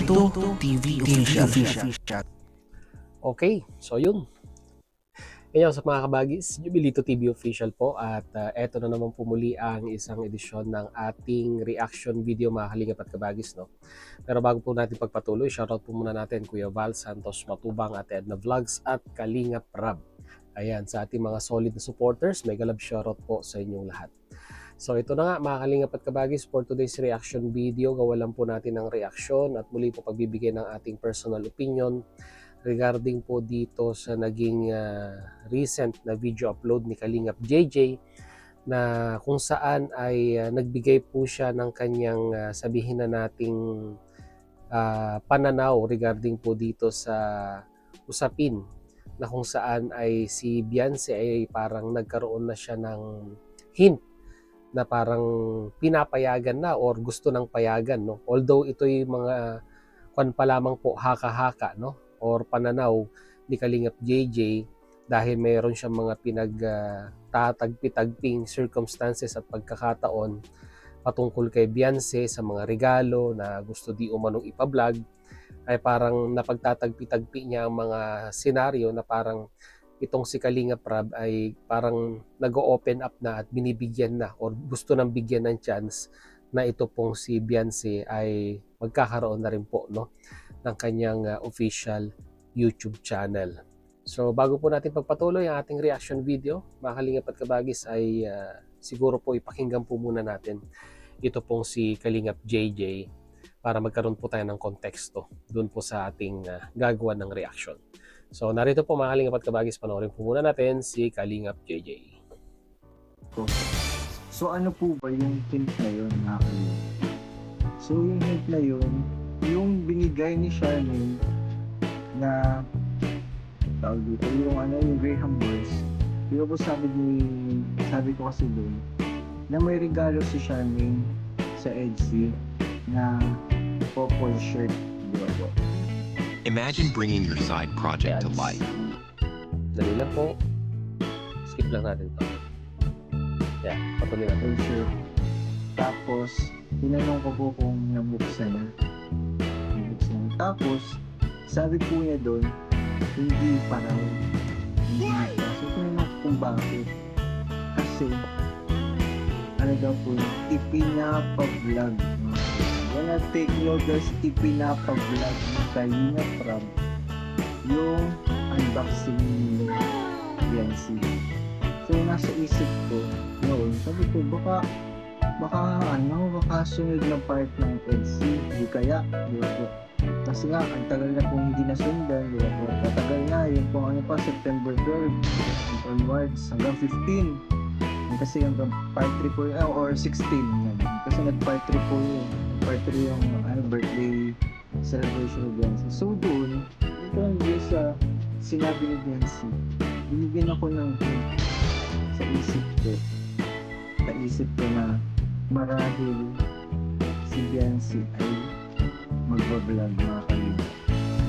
Jubilito TV Official. Okay, so yun. Ngayon sa mga kabagis, Jubilito TV Official po at eto na naman po muli ang isang edisyon ng ating reaction video mga kalingap at kabagis. No? Pero bago po natin pagpatuloy, shoutout po muna natin Kuya Val Santos Matubang at Edna Vlogs at Kalingap Rab. Ayan, sa ating mga solid na supporters, mega love shoutout po sa inyong lahat. So ito na nga mga kalingap at kabagis for today's reaction video. Gawa lang po natin ng reaction at muli po pagbibigay ng ating personal opinion regarding po dito sa naging recent na video upload ni Kalingap JJ na kung saan ay nagbigay po siya ng kanyang sabihin na nating pananaw regarding po dito sa usapin na kung saan ay si Beyonce ay parang nagkaroon na siya ng hint na parang pinapayagan na or gusto ng payagan, no? Although ito yung mga kwan pa lamang po haka-haka, no? Or pananaw ni Kalingap JJ dahil mayroon siyang mga tatagpi-tagping circumstances at pagkakataon patungkol kay Beyonce sa mga regalo na gusto di umanong ipa-vlog, ay parang napagtatagpi-tagpi niya ang mga senaryo na parang itong si Kalingap Rab ay parang nag-open up na at binibigyan na or gusto nang bigyan ng chance na ito pong si Beyonce ay magkakaroon na rin po, no, ng kanyang official YouTube channel. So bago po natin pagpatuloy ang ating reaction video, mga kalingap at kabagis, ay siguro po ipakinggan po muna natin ito pong si Kalingap JJ para magkaroon po tayo ng konteksto doon po sa ating gagawa ng reaction. So narito po mga kalingap at kabagis, panoorin po muna natin si Kalingap JJ. So ano po ba yung hint na yun, mga kalingap? So yung hint na yun, yung binigay ni Charmaine na tawag dito, yung Graham Boys. Di ba po sabi ko kasi doon na may regalo si Charmaine sa Etsy na purple shirt, di ba po? Imagine bringing your side project to life. Dali lang po. Skip lang natin ito. Yeah, patuloy natin. Shirt. Tapos, tinanong ko po kung nabuksan niya. Tapos, sabi po niya doon, hindi pa raw. Hindi pa. So, tinanong ko kung bakit. Kasi, ano daw po, ipinapa-vlog. Wala take note guys, ipinapa-vlog ng Kalingap Rab yung unboxing ni Beyonce. So, nasa isip ko noon, sabi ko, baka sunod na part ng Etsy, hindi kaya, di ba po? Kasi nga, ang tagal na kung hindi nasundan, di ba po? Matagal na, yun po September 12 onwards, hanggang 15. Kasi hanggang part 3 po yun, or 16 yan. Kasi nag-part 3 po yun. Part 3 yung birthday celebration of Beyonce. So doon, ito lang din sa sinabi ni Beyonce, binigyan ako ng hint sa isip ko. Naisip ko na marahil si Beyonce ay magbablog, mga kalingap.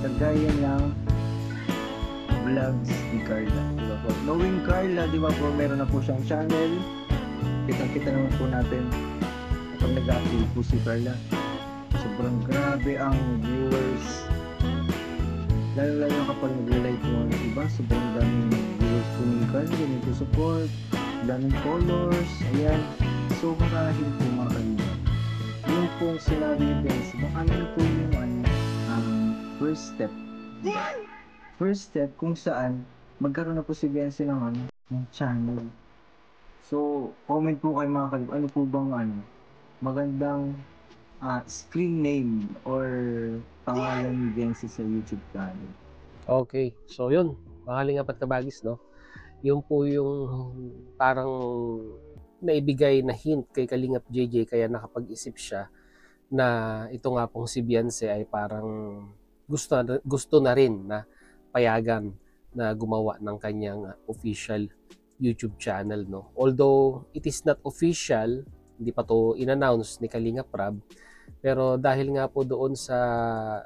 Kagaya ng vlogs ni Carla, diba po? Knowing Carla, diba po, meron na po siyang channel. Kitang-kita naman po natin kapag nag-upload po si Carla. Sobrang grabe ang viewers. Lalo kapag nag-like po ng iba, sobrang daming viewers po ni Carla, ganito support, daming followers, ayan. So marahil po mga kalingap, yung pong sinabi ni Beyonce, baka yun po yung first step kung saan magkaroon na po si Beyonce ng channel. So comment po kayo mga kalingap, ano po bang magandang screen name or pangalan ni Beyonce sa YouTube channel? Okay, so yun, mga kalingap at kabagis, no? Yun po yung parang naibigay na hint kay Kalingap JJ, kaya nakapag-isip siya na ito nga pong si Beyonce ay parang gusto na rin na payagan na gumawa ng kanyang official YouTube channel, no? Although it is not official, hindi pa to in-announce ni Kalingap Rab, pero dahil nga po doon sa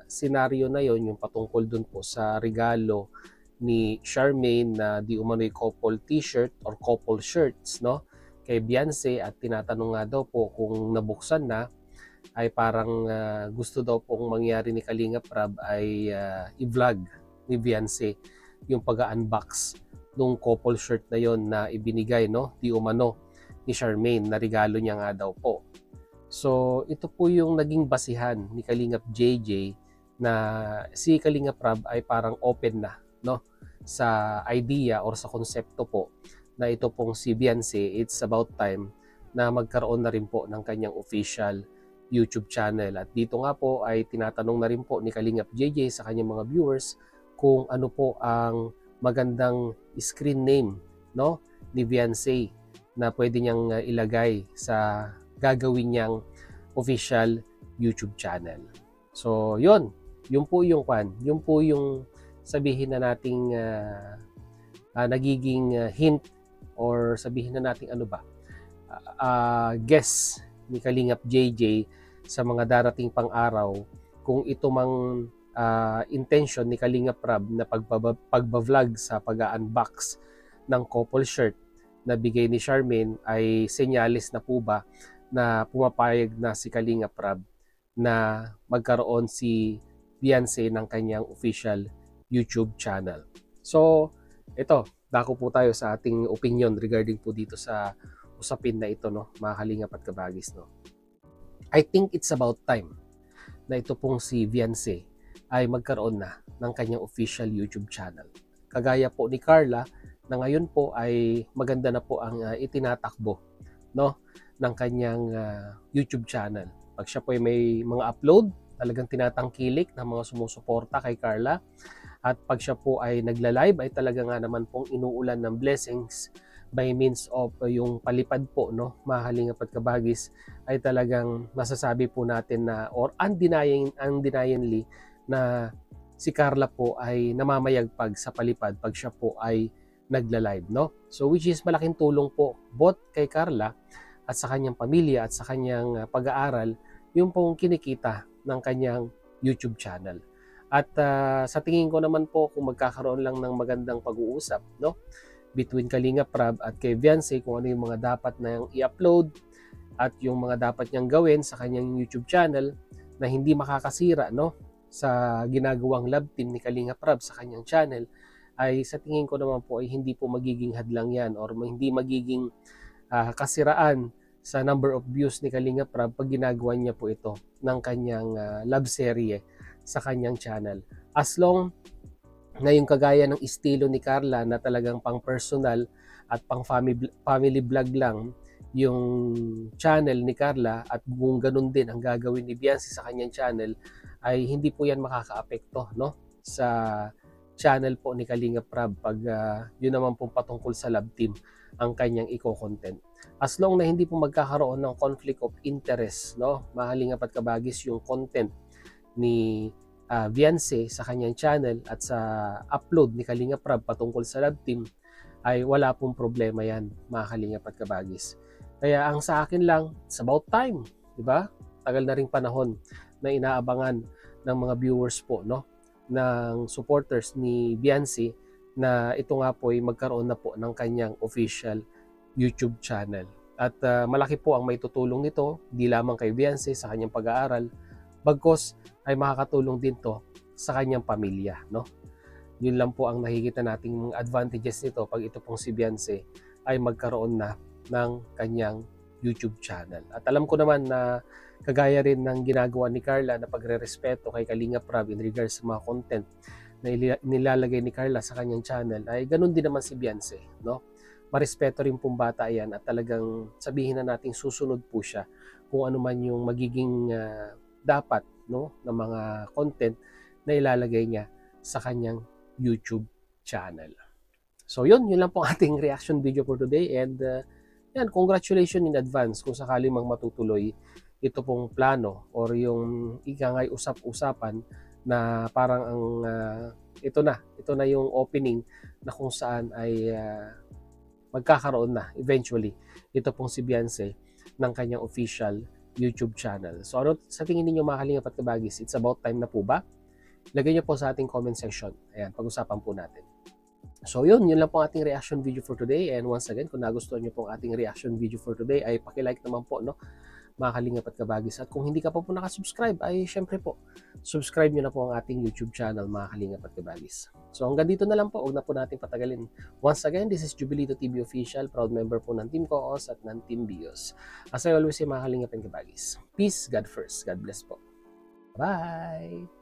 senaryo na yon, yung patungkol doon po sa regalo ni Charmaine na di umano'y couple t-shirt or couple shirts, no, kay Beyonce, at tinatanong nga daw po kung nabuksan na, ay parang gusto daw pong mangyari ni Kalingap Rab ay i-vlog ni Beyonce yung pag-unbox nung couple shirt na yon na ibinigay, no, di umano ni Charmaine, na regalo niya nga daw po. So ito po yung naging basihan ni Kalingap JJ na si Kalingap Rab ay parang open na, no, sa idea or sa konsepto po na ito pong si Beyonce, it's about time na magkaroon na rin po ng kanyang official YouTube channel. At dito nga po ay tinatanong na rin po ni Kalingap JJ sa kanyang mga viewers kung ano po ang magandang screen name, no, ni Beyonce na pwede niyang ilagay sa gagawin niyang official YouTube channel. So yun po yung yun po yung sabihin na nating nagiging hint or sabihin na nating ano ba, guess ni Kalingap JJ sa mga darating pang araw kung ito mang intention ni Kalingap Rab na pagba-vlog sa pag-unbox ng couple shirt na bigay ni Charmaine ay senyalis na po ba na pumapayag na si Kalingap Rab na magkaroon si Beyonce ng kanyang official YouTube channel. So ito, dako po tayo sa ating opinion regarding po dito sa usapin na ito, no, mga Kalingap at Kabagis, no. I think it's about time na ito pong si Beyonce ay magkaroon na ng kanyang official YouTube channel. Kagaya po ni Carla na ngayon po ay maganda na po ang itinatakbo, no, ng kanyang YouTube channel. Pag siya po ay may mga upload, talagang tinatangkilik ng mga sumusuporta kay Carla. At pag siya po ay nagla-live ay talaga nga naman pong inuulan ng blessings by means of yung palipad po, no, mga Kalingap at Kabagis, ay talagang masasabi po natin na or undeniably na si Carla po ay namamayagpag sa palipad pag siya po ay nagla-live, no? So which is malaking tulong po both kay Carla at sa kanyang pamilya at sa kanyang pag-aaral yung pong kinikita ng kanyang YouTube channel. At sa tingin ko naman po kung magkakaroon lang ng magandang pag-uusap, no, between Kalingap Rab at kay Beyonce kung ano yung mga dapat na i-upload at yung mga dapat niyang gawin sa kanyang YouTube channel na hindi makakasira, no, sa ginagawang love team ni Kalingap Rab sa kanyang channel, ay sa tingin ko naman po ay hindi po magiging hadlang yan or hindi magiging kasiraan sa number of views ni Kalingap Rab pag ginagawa niya po ito ng kanyang love serye sa kanyang channel. As long na yung kagaya ng estilo ni Carla na talagang pang personal at pang family vlog lang yung channel ni Carla at kung ganun din ang gagawin ni Beyonce sa kanyang channel, ay hindi po yan makakaapekto, no, sa channel po ni Kalingap Rab pag yun naman pong patungkol sa love team ang kanyang i-content. As long na hindi po magkakaroon ng conflict of interest, no, mga Kalingap at Kabagis, yung content ni Beyonce sa kanyang channel at sa upload ni Kalingap Rab patungkol sa love team, ay wala pong problema yan, mga Kalingap at Kabagis. Kaya ang sa akin lang, it's about time, di ba? Tagal na ring panahon na inaabangan ng mga viewers po, no, ng supporters ni Beyonce na ito nga po ay magkaroon na po ng kanyang official YouTube channel. At malaki po ang may tutulong nito, di lamang kay Beyonce sa kanyang pag-aaral, bagkos ay makakatulong din to sa kanyang pamilya, no. Yun lang po ang nakikita nating mga advantages nito pag ito pong si Beyonce ay magkaroon na ng kanyang YouTube channel. At alam ko naman na kagaya rin ng ginagawa ni Carla na pagre-respeto kay Kalingap Rab in regards sa mga content na nilalagay ni Carla sa kanyang channel, ay ganun din naman si Beyonce, no. Marespeto rin pong bata yan at talagang sabihin na nating susunod po siya kung ano man yung magiging dapat, no, na mga content na ilalagay niya sa kanyang YouTube channel. So yun lang po ating reaction video for today, and yan, congratulations in advance kung sakali mang matutuloy ito pong plano or yung ikangay usap-usapan na parang ang ito na yung opening na kung saan ay magkakaroon na eventually ito pong si Beyonce ng kanyang official YouTube channel. So ano sa tingin niyo, mga Kalingap at Kabagis, it's about time na po ba? Lagay niyo po sa ating comment section. Ayan, pag-usapan po natin. So yun lang po ating reaction video for today, and once again, kung nagustuhan niyo po ang ating reaction video for today, ay paki-like naman po, no, mga kalingap at kabagis. At kung hindi ka pa po nakasubscribe, ay syempre po, subscribe nyo na po ang ating YouTube channel, mga kalingap at kabagis. So hanggang dito na lang po, huwag na po natin patagalin. Once again, this is Jubilito TV Official, proud member po ng Team Koos at ng Team Bios. As I always say, mga kalingap at kabagis, peace, God first, God bless po. Bye!